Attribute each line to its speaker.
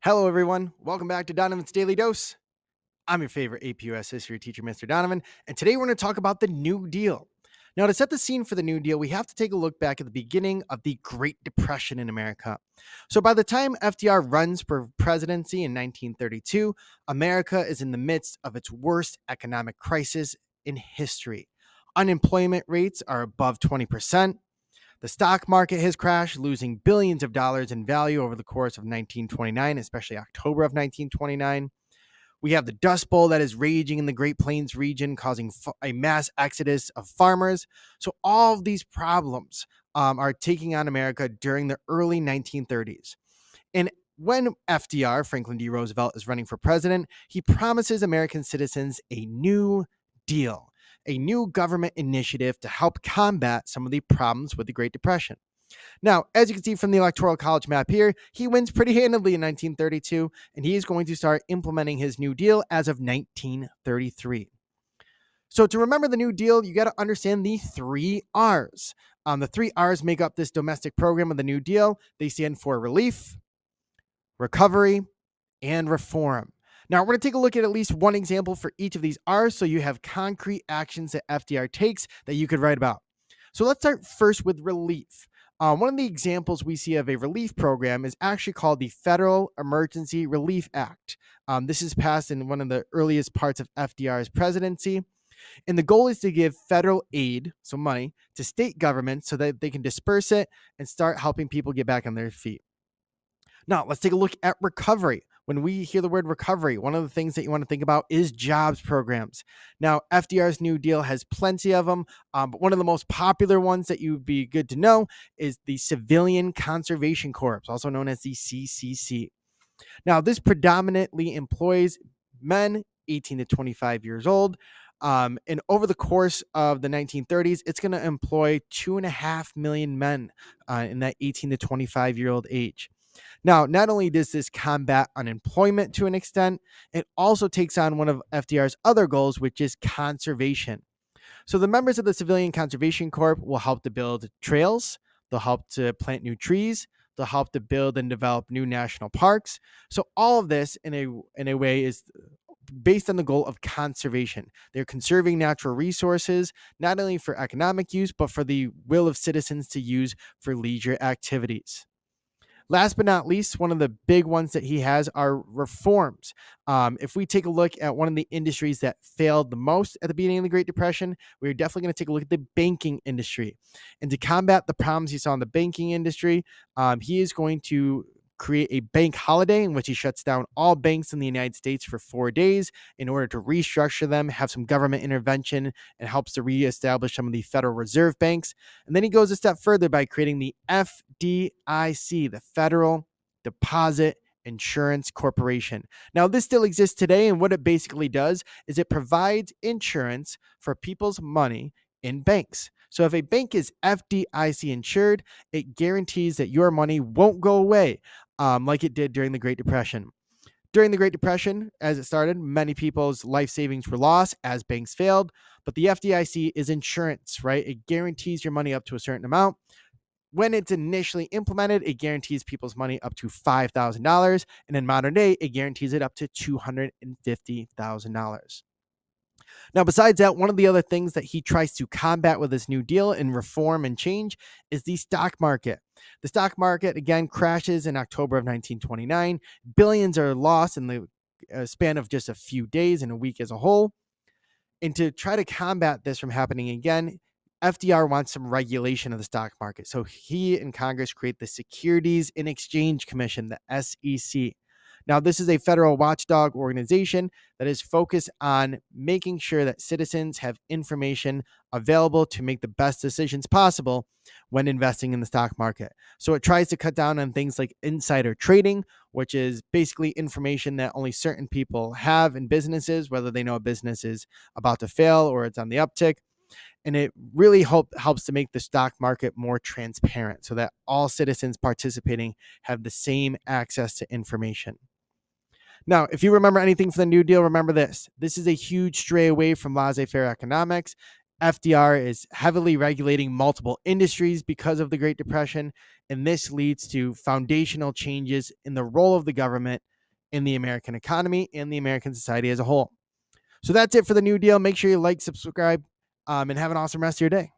Speaker 1: Hello, everyone. Welcome back to Donovan's Daily Dose. I'm your favorite APUS history teacher, Mr. Donovan, and today we're going to talk about the New Deal. Now, to set the scene for the New Deal, we have to take a look back at the beginning of the Great Depression in America. So, by the time FDR runs for presidency in 1932, America is in the midst of its worst economic crisis in history. Unemployment rates are above 20%. The stock market has crashed, losing billions of dollars in value over the course of 1929, especially October of 1929. We have the Dust Bowl that is raging in the Great Plains region, causing a mass exodus of farmers. So, all of these problems are taking on America during the early 1930s. And when FDR, Franklin D. Roosevelt, is running for president, he promises American citizens a new deal, a new government initiative to help combat some of the problems with the Great Depression. Now, as you can see from the Electoral College map here, he wins pretty handily in 1932, and he is going to start implementing his New Deal as of 1933. So to remember the New Deal, you got to understand the three R's. The three R's make up this domestic program of the New Deal. They stand for relief, recovery, and reform. Now, we're going to take a look at least one example for each of these R's so you have concrete actions that FDR takes that you could write about. So let's start first with relief. One of the examples we see of a relief program is actually called the Federal Emergency Relief Act. This is passed in one of the earliest parts of FDR's presidency. And the goal is to give federal aid, so money, to state governments so that they can disperse it and start helping people get back on their feet. Now, let's take a look at recovery. When we hear the word recovery, one of the things that you want to think about is jobs programs. Now, FDR's New Deal has plenty of them, but one of the most popular ones that you would be good to know is the Civilian Conservation Corps, also known as the CCC. Now, this predominantly employs men 18 to 25 years old. And over the course of the 1930s, it's going to employ 2.5 million men in that 18 to 25-year-old age. Now, not only does this combat unemployment to an extent, it also takes on one of FDR's other goals, which is conservation. So the members of the Civilian Conservation Corps will help to build trails, they'll help to plant new trees, they'll help to build and develop new national parks. So all of this in a way is based on the goal of conservation. They're conserving natural resources, not only for economic use, but for the will of citizens to use for leisure activities. Last but not least, one of the big ones that he has are reforms. If we take a look at one of the industries that failed the most at the beginning of the Great Depression, we're definitely going to take a look at the banking industry. And to combat the problems he saw in the banking industry, he is going to create a bank holiday in which he shuts down all banks in the United States for 4 days in order to restructure them, have some government intervention, and helps to reestablish some of the Federal Reserve banks. And then he goes a step further by creating the FDIC, the Federal Deposit Insurance Corporation. Now, this still exists today, and what it basically does is it provides insurance for people's money in banks. So if a bank is FDIC insured, it guarantees that your money won't go away like it did during the Great Depression. During the Great Depression, as it started, many people's life savings were lost as banks failed, but the FDIC is insurance, right? It guarantees your money up to a certain amount. When it's initially implemented, it guarantees people's money up to $5,000, and in modern day, it guarantees it up to $250,000. Now, besides that, one of the other things that he tries to combat with this New Deal and reform and change is the stock market. The stock market, again, crashes in October of 1929. Billions are lost in the span of just a few days and a week as a whole. And to try to combat this from happening again, FDR wants some regulation of the stock market. So he and Congress create the Securities and Exchange Commission, the SEC. Now, this is a federal watchdog organization that is focused on making sure that citizens have information available to make the best decisions possible when investing in the stock market. So it tries to cut down on things like insider trading, which is basically information that only certain people have in businesses, whether they know a business is about to fail or it's on the uptick. And it really helps to make the stock market more transparent so that all citizens participating have the same access to information. Now, if you remember anything from the New Deal, remember this. This is a huge stray away from laissez-faire economics. FDR is heavily regulating multiple industries because of the Great Depression, and this leads to foundational changes in the role of the government in the American economy and the American society as a whole. So that's it for the New Deal. Make sure you like, subscribe, and have an awesome rest of your day.